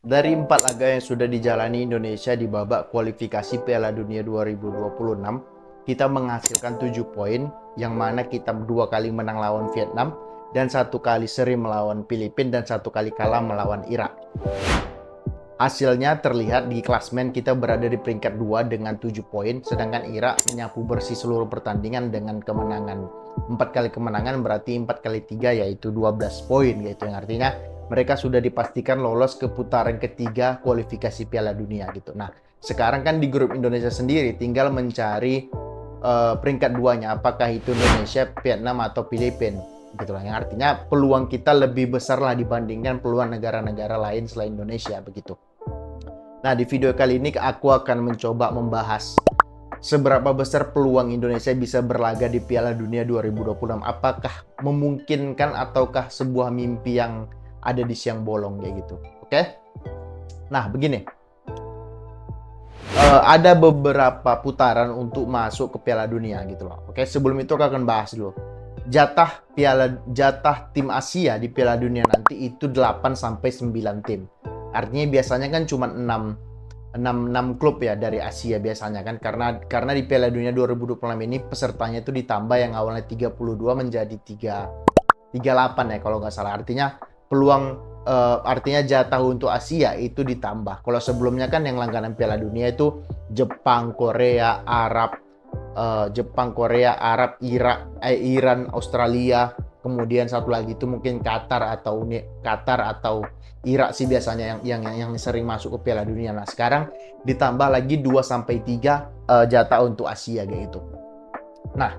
Dari 4 laga yang sudah dijalani Indonesia di babak kualifikasi Piala Dunia 2026, kita menghasilkan 7 poin, yang mana kita 2 kali menang lawan Vietnam, dan 1 kali seri melawan Filipina, dan 1 kali kalah melawan Irak. Hasilnya terlihat di klasmen kita berada di peringkat 2 dengan 7 poin, sedangkan Irak menyapu bersih seluruh pertandingan dengan kemenangan. 4 kali kemenangan berarti 4 kali 3 yaitu 12 poin, gitu, yang artinya mereka sudah dipastikan lolos ke putaran ketiga kualifikasi Piala Dunia gitu. Nah, sekarang kan di grup Indonesia sendiri tinggal mencari peringkat duanya, apakah itu Indonesia, Vietnam atau Filipina gitu lah. Yang artinya peluang kita lebih besar lah dibandingkan peluang negara-negara lain selain Indonesia begitu. Nah, di video kali ini aku akan mencoba membahas seberapa besar peluang Indonesia bisa berlaga di Piala Dunia 2026. Apakah memungkinkan ataukah sebuah mimpi yang ada di siang bolong kayak gitu. Oke? Nah, begini. Ada beberapa putaran untuk masuk ke Piala Dunia gitu loh. Oke, sebelum itu aku akan bahas dulu. Jatah tim Asia di Piala Dunia nanti itu 8 sampai 9 tim. Artinya biasanya kan cuma 6 klub ya dari Asia biasanya kan, karena di Piala Dunia 2026 ini pesertanya itu ditambah yang awalnya 32 menjadi 38 ya kalau nggak salah. Artinya jatah untuk Asia itu ditambah. Kalau sebelumnya kan yang langganan Piala Dunia itu Jepang, Korea, Arab, Iran, Australia, kemudian satu lagi itu mungkin Qatar atau Irak sih biasanya yang sering masuk ke Piala Dunia. Nah, sekarang ditambah lagi 2 sampai 3 jatah untuk Asia kayak gitu. Nah,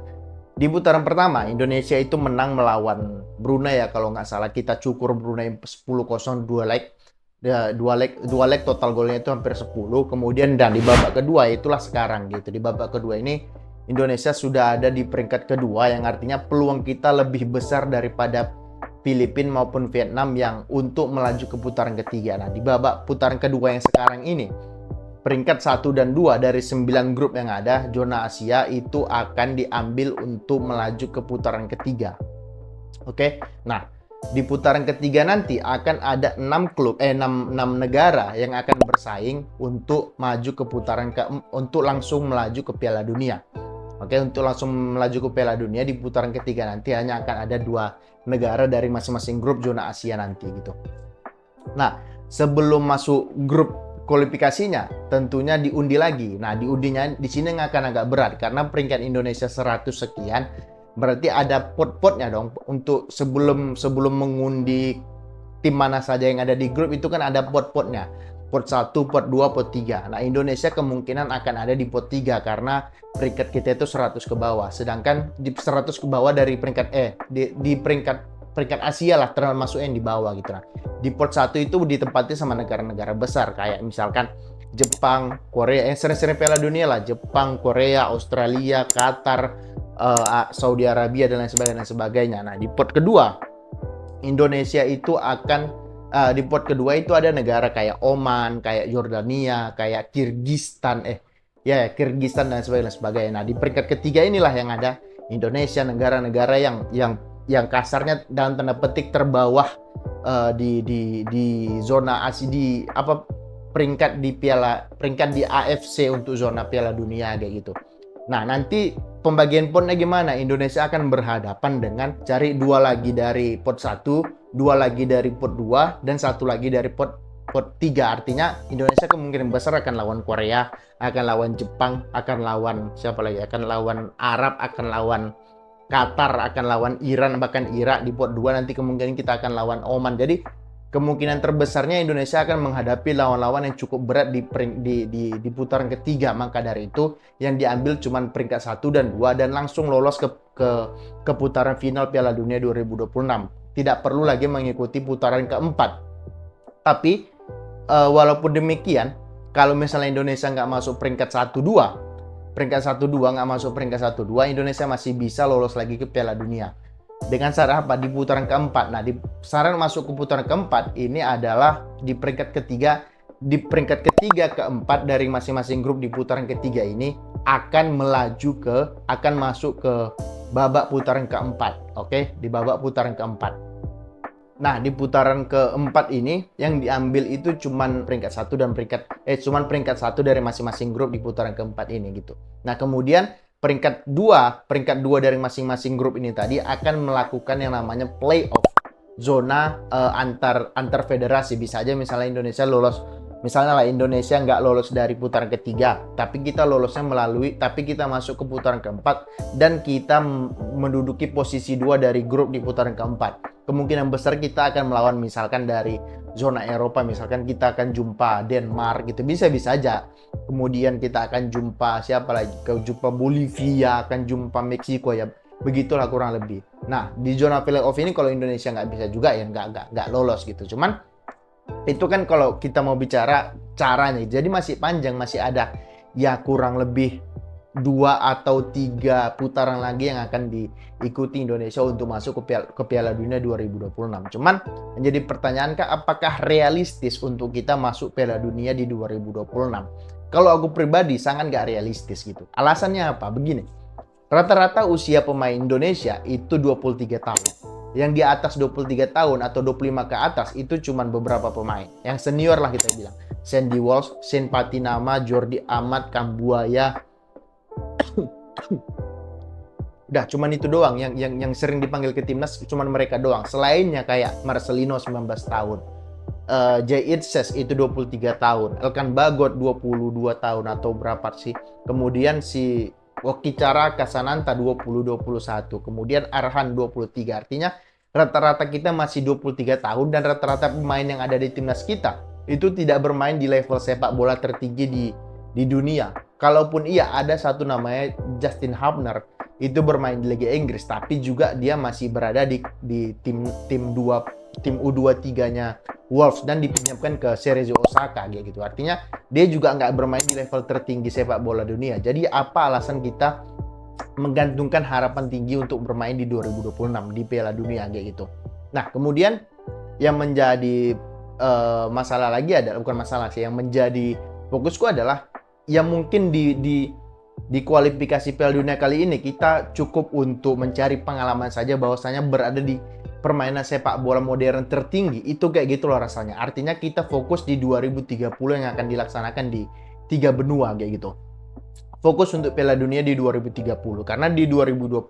di putaran pertama Indonesia itu menang melawan Brunei ya kalau nggak salah. Kita cukur Brunei 10-0 2 leg. Ya, dua leg total golnya itu hampir 10. Kemudian dan di babak kedua itulah sekarang gitu. Di babak kedua ini Indonesia sudah ada di peringkat kedua, yang artinya peluang kita lebih besar daripada Filipina maupun Vietnam yang untuk melaju ke putaran ketiga. Nah, di babak putaran kedua yang sekarang ini, peringkat 1 dan 2 dari 9 grup yang ada, zona Asia itu akan diambil untuk melaju ke putaran ketiga. Oke. Nah, di putaran ketiga nanti akan ada 6 negara yang akan bersaing untuk maju ke untuk langsung melaju ke Piala Dunia. Oke, untuk langsung melaju ke Piala Dunia di putaran ketiga nanti hanya akan ada 2 negara dari masing-masing grup zona Asia nanti gitu. Nah, sebelum masuk grup kualifikasinya tentunya diundi lagi. Nah, diundinya di sini akan agak berat karena peringkat Indonesia 100 sekian, berarti ada pot-potnya dong untuk sebelum mengundi tim mana saja yang ada di grup itu kan ada pot-potnya. Pot 1, pot 2, pot 3. Nah, Indonesia kemungkinan akan ada di pot 3 karena peringkat kita itu 100 ke bawah. Sedangkan di 100 ke bawah dari di peringkat Asia lah, termasuk yang di bawah gitu. Nah, di pot 1 itu ditempati sama negara-negara besar kayak misalkan Jepang, Korea, yang sering-sering Piala Dunia lah, Jepang, Korea, Australia, Qatar, Saudi Arabia dan lain sebagainya. Nah, di pot kedua Indonesia itu akan di pot kedua itu ada negara kayak Oman, kayak Yordania, kayak Kirgistan, Kirgistan dan sebagainya. Nah, di peringkat ketiga inilah yang ada Indonesia, negara-negara yang kasarnya dalam tanda petik terbawah di zona Asia, peringkat di AFC untuk zona Piala Dunia kayak gitu. Nah, nanti pembagian potnya gimana? Indonesia akan berhadapan dengan cari 2 lagi dari pot 1, 2 lagi dari pot 2, dan 1 lagi dari pot 3. Artinya Indonesia kemungkinan besar akan lawan Korea, akan lawan Jepang, akan lawan siapa lagi? Akan lawan Arab, akan lawan Qatar, akan lawan Iran, bahkan Irak. Di pot 2 nanti kemungkinan kita akan lawan Oman. Jadi kemungkinan terbesarnya Indonesia akan menghadapi lawan-lawan yang cukup berat di putaran ketiga. Maka dari itu yang diambil cuma peringkat 1 dan 2 dan langsung lolos ke putaran final Piala Dunia 2026. Tidak perlu lagi mengikuti putaran keempat. Tapi walaupun demikian, kalau misalnya Indonesia nggak masuk peringkat 1-2, nggak masuk peringkat 1-2, Indonesia masih bisa lolos lagi ke Piala Dunia. Dengan cara apa? Di putaran keempat. Nah, di saran masuk ke putaran keempat ini adalah di peringkat ketiga keempat dari masing-masing grup di putaran ketiga ini akan masuk ke babak putaran keempat. Oke, di babak putaran keempat. Nah, di putaran keempat ini yang diambil itu cuman peringkat satu dari masing-masing grup di putaran keempat ini gitu. Nah, kemudian peringkat dua dari masing-masing grup ini tadi akan melakukan yang namanya playoff zona antar federasi. Bisa aja misalnya Indonesia nggak lolos dari putaran ketiga, tapi kita masuk ke putaran keempat dan kita menduduki posisi 2 dari grup di putaran keempat. Kemungkinan besar kita akan melawan misalkan dari zona Eropa, misalkan kita akan jumpa Denmark gitu, bisa aja. Kemudian kita akan jumpa siapa lagi? Jumpa Bolivia, akan jumpa Meksiko ya. Begitulah kurang lebih. Nah, di zona playoff ini kalau Indonesia nggak bisa juga ya nggak lolos gitu. Cuman itu kan kalau kita mau bicara caranya. Jadi masih panjang, masih ada ya kurang lebih 2 atau 3 putaran lagi yang akan diikuti Indonesia untuk masuk ke Piala Dunia 2026. Cuman menjadi pertanyaan, apakah realistis untuk kita masuk Piala Dunia di 2026? Kalau aku pribadi sangat nggak realistis gitu. Alasannya apa? Begini, rata-rata usia pemain Indonesia itu 23 tahun. Yang di atas 23 tahun atau 25 ke atas itu cuma beberapa pemain. Yang senior lah kita bilang. Sandy Walsh, Shane Patinama, Jordi Amat, Kambuaya. Udah cuman itu doang yang sering dipanggil ke timnas, cuman mereka doang. Selainnya kayak Marcelino 19 tahun. Jay Itzes itu 23 tahun. Elkan Bagot 22 tahun atau berapa sih? Kemudian si Wokicara Kasananta 20-21. Kemudian Arhan 23. Artinya rata-rata kita masih 23 tahun dan rata-rata pemain yang ada di timnas kita itu tidak bermain di level sepak bola tertinggi di dunia. Kalaupun iya, ada satu namanya Justin Hubner, itu bermain di Liga Inggris, tapi juga dia masih berada di tim U23-nya Wolves dan dipinjamkan ke Cerezo Osaka gitu. Artinya dia juga nggak bermain di level tertinggi sepak bola dunia. Jadi apa alasan kita menggantungkan harapan tinggi untuk bermain di 2026 di Piala Dunia kayak gitu. Nah, kemudian yang menjadi masalah lagi adalah, bukan masalah sih, yang menjadi fokusku adalah yang mungkin di kualifikasi Piala Dunia kali ini kita cukup untuk mencari pengalaman saja bahwasanya berada di permainan sepak bola modern tertinggi itu kayak gitu loh rasanya. Artinya kita fokus di 2030 yang akan dilaksanakan di 3 benua kayak gitu. Fokus untuk Piala Dunia di 2030 karena di 2020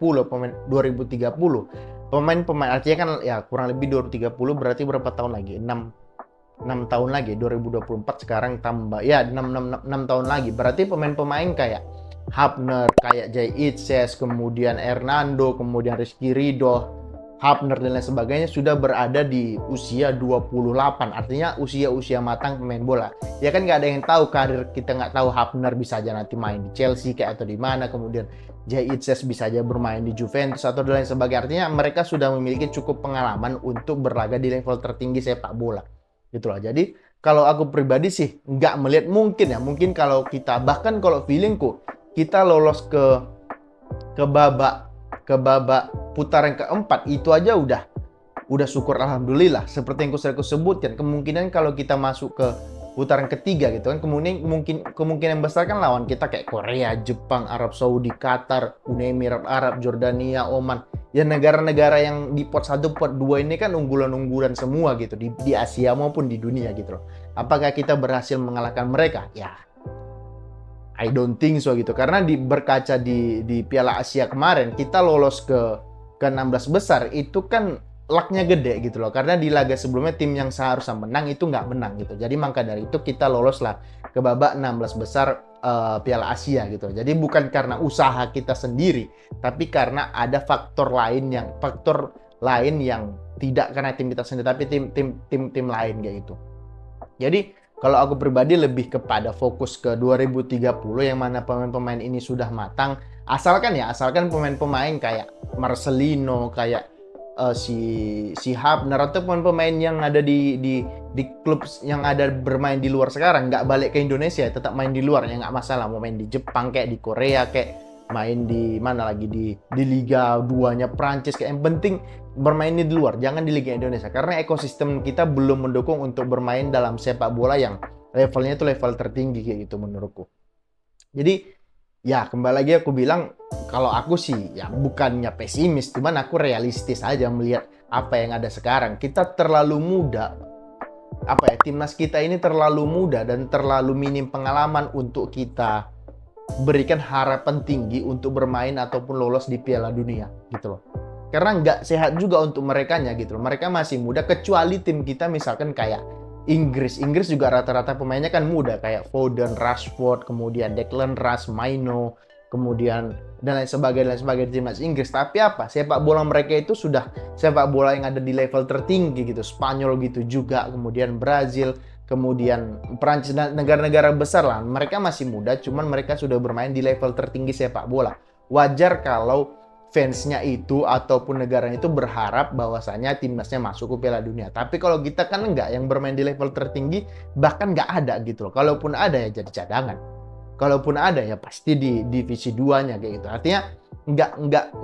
pemain artinya kan ya kurang lebih 2030 berarti berapa tahun lagi? 6 tahun lagi, 2024 sekarang tambah ya 6 tahun lagi. Berarti pemain-pemain kayak Hubner, kayak Jay Itzes, kemudian Hernando, kemudian Rizky Ridho, Hubner dan lain sebagainya sudah berada di usia 28. Artinya usia matang pemain bola. Ya kan nggak ada yang tahu karir kita, nggak tahu Hubner bisa aja nanti main di Chelsea kayak atau di mana, kemudian Jay Itzes bisa aja bermain di Juventus atau dan lain sebagainya. Artinya mereka sudah memiliki cukup pengalaman untuk berlaga di level tertinggi sepak bola. Gitu loh. Jadi kalau aku pribadi sih nggak melihat mungkin kalau kita, bahkan kalau feelingku kita lolos ke babak putaran keempat itu aja udah syukur alhamdulillah. Seperti yang aku sebutkan, kemungkinan kalau kita masuk ke putaran ketiga gitu kan, kemungkinan besar kan lawan kita kayak Korea, Jepang, Arab Saudi, Qatar, Uni Emirat Arab, Jordania, Oman. Ya negara-negara yang di pot 1, pot 2 ini kan unggulan-unggulan semua gitu di Asia maupun di dunia gitu loh. Apakah kita berhasil mengalahkan mereka? Ya, I don't think so gitu. Karena berkaca di Piala Asia kemarin kita lolos ke 16 besar itu kan lucknya gede gitu loh. Karena di laga sebelumnya tim yang seharusnya menang itu nggak menang gitu. Jadi maka dari itu kita lolos lah ke babak 16 besar Piala Asia gitu. Jadi bukan karena usaha kita sendiri, tapi karena ada faktor lain yang tidak karena tim kita sendiri, tapi tim lain kayak gitu. Jadi kalau aku pribadi lebih kepada fokus ke 2030 yang mana pemain-pemain ini sudah matang. Asalkan pemain-pemain kayak Marcelino, kayak si Hubner atau pemain-pemain yang ada di klub yang ada bermain di luar sekarang nggak balik ke Indonesia, tetap main di luar ya nggak masalah. Mau main di Jepang kayak di Korea, kayak main di mana lagi di Liga 2-nya Prancis, kayak yang penting bermain di luar, jangan di Liga Indonesia karena ekosistem kita belum mendukung untuk bermain dalam sepak bola yang levelnya itu level tertinggi kayak gitu menurutku. Jadi ya kembali lagi aku bilang, kalau aku sih ya bukannya pesimis, cuman aku realistis aja melihat apa yang ada sekarang. Kita terlalu muda, timnas kita ini terlalu muda dan terlalu minim pengalaman untuk kita berikan harapan tinggi untuk bermain ataupun lolos di Piala Dunia gitu loh. Karena nggak sehat juga untuk merekanya gitu loh. Mereka masih muda, kecuali tim kita misalkan kayak Inggris. Inggris juga rata-rata pemainnya kan muda, kayak Foden, Rashford, kemudian Declan Rice, Maino, kemudian dan lain sebagainya timnas Inggris. Tapi apa? Sepak bola mereka itu sudah sepak bola yang ada di level tertinggi gitu. Spanyol gitu juga, kemudian Brazil, kemudian Prancis dan negara-negara besar lah. Mereka masih muda, cuman mereka sudah bermain di level tertinggi sepak bola. Wajar kalau fansnya itu ataupun negaranya itu berharap bahwasanya timnasnya masuk ke Piala Dunia. Tapi kalau kita kan enggak, yang bermain di level tertinggi bahkan nggak ada gitu loh. Kalaupun ada ya jadi cadangan. Kalaupun ada ya pasti di divisi 2-nya kayak gitu. Artinya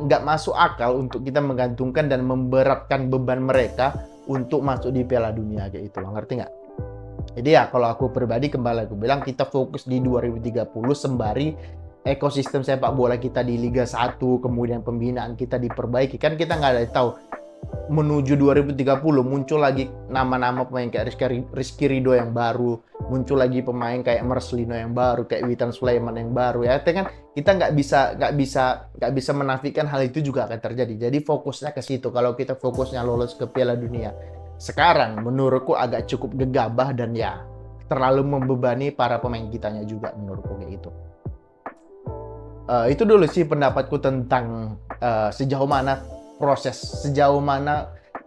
nggak masuk akal untuk kita menggantungkan dan memberatkan beban mereka untuk masuk di Piala Dunia kayak gitu loh. Ngerti nggak? Jadi ya kalau aku pribadi kembali aku bilang kita fokus di 2030 sembari ekosistem sepak bola kita di Liga 1, kemudian pembinaan kita diperbaiki. Kan kita nggak ada tahu menuju 2030 muncul lagi nama-nama pemain kayak Rizky Ridho yang baru, muncul lagi pemain kayak Marcelino yang baru, kayak Witan Sulaiman yang baru ya. Itu kan kita nggak bisa menafikan hal itu juga akan terjadi. Jadi fokusnya ke situ. Kalau kita fokusnya lolos ke Piala Dunia sekarang, menurutku agak cukup gegabah dan ya terlalu membebani para pemain kitanya juga menurutku kayak gitu. Itu dulu sih pendapatku tentang sejauh mana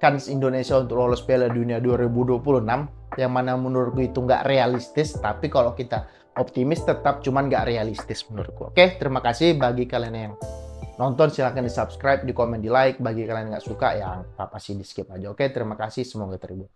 kans Indonesia untuk lolos Piala Dunia 2026, yang mana menurutku itu nggak realistis, tapi kalau kita optimis tetap cuman nggak realistis menurutku. Oke, terima kasih bagi kalian yang nonton, silahkan di subscribe, di komen, di like. Bagi kalian yang nggak suka ya apa sih di skip aja. Oke, terima kasih, semoga terhibur.